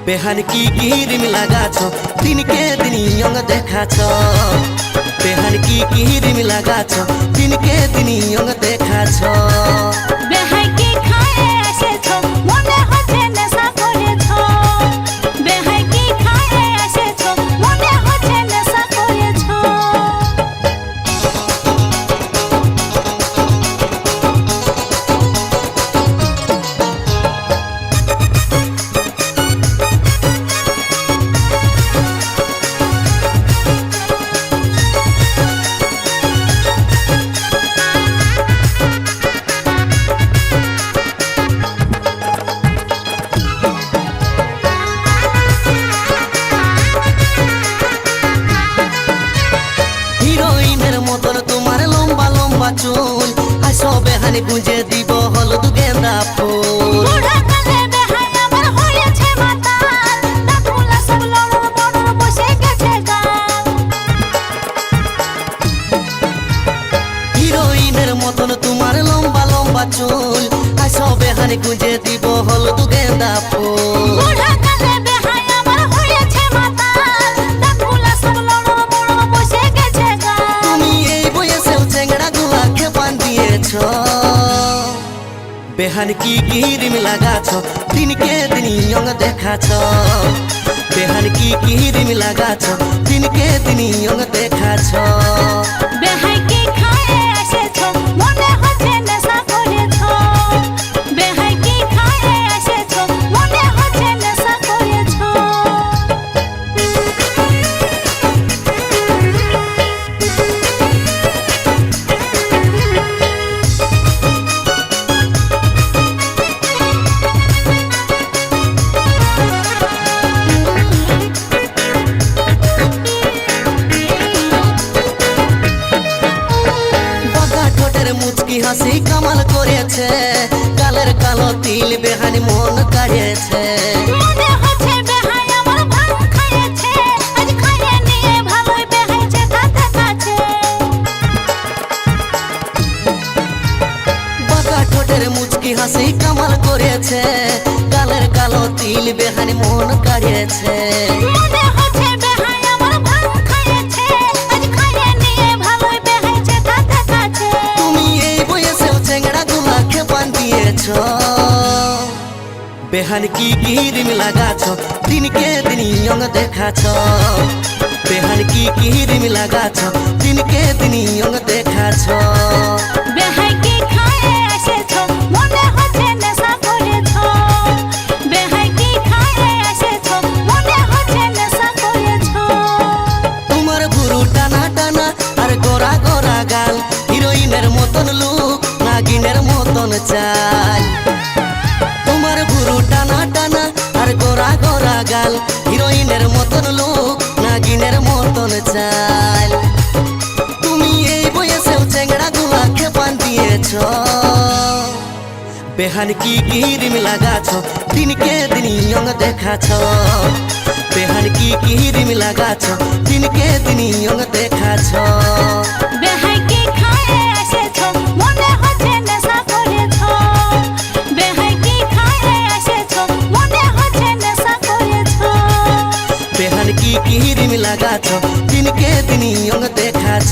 बेहान की गिरिम लगाछ दिन के दिन यंग देखाछ बेहान की गिरिम लगाछ दिन के दिन यंग देखाछ बेहाई की खाए एसेछो मने होछे नेशा करेछो बेहाई की खाए एसेछो मने होछे नेशा करेछो चुल आसो बेहानी गुंजे दीब हलुद गेंदा फूल बुढ़ा काले बेहाई आमार होयेछे माताल दातुला सब लड़र बड़र बसे गेछे गाल हिरोइनेर मतन तुम्हार लम्बा लम्बा चुल आसो बेहानी गुंजे दीब हलुद गेंदा फूल बुढ़ा काले बेहाई आमार होयेछे माताल दातुला सब लड़र बड़र बसे गेछे गाल तुमी এই বয়সেও চেংড়া গুলাকে বান্ধিয়েছ बेहान की गिरिम लगाछ दिन के दिन यंग देखाछ बेहान की गिरिम लगाछ दिन के दिन यंग देखाछ बेहाई की खाए एसेछो मने होछे नेशा करेछो बेहाई की खाए एसेछो मने होछे नेशा करेछो मुचकी हासि कमाल करेছে গালের কালো তিল বেহানি মন কাড়েছে মনে হচ্ছে বেহাই আমার ভাঙ খাইয়েছে আজ খাইয়ে নিয়ে ভালোই বেহাইছে তাতে কাছে বাঁকা ঠোঁটের মুচকি হাসি কামাল করেছে গালের কালো তিল বেহানি মন কাড়েছে মনে হচ্ছে বেহাই আমার ভাঙ খাইয়েছে আজ খাইয়ে নিয়ে ভালোই বেহাইছে তাতে কাছে তুমি এই বয়সেও চেংড়া গুলাকে বান্ধিয়েছ बेहान की गिरिम लगाछ दिन के दिन यंग देखाछ बेहान की गिरिम लगाछ दिन के दिन यंग देखाछ बेहाई की खाए एसेछो मने होछे नेशा करेछो बेहाई की खाए एसेछो मने होछे नेशा करेछो তোমার ভুরু টানা টানা আর গোরা গোরা গাল হিরোইনের মতন লুক নাগিনের মতন চাল তোমার ভুরু টানা টানা আর গোরা গোরা গাল হিরোইনের মতন লুক নাগিনের মতন চাল তুমি এই বয়সেও চেংড়া গুলাকে বান্ধিয়েছ बेहान की गिरिम लगाछ दिन के दिन यंग देखाछ बेहान की गिरिम लगाछ दिन के दिन यंग देखाछ बेहाई की खाए एसेछो मने होछे नेशा करेछो बेहाई की खाए एसेछो मने होछे नेशा करेछो बेहान की गिरिम लगाछ दिन के दिन यंग देखाछ।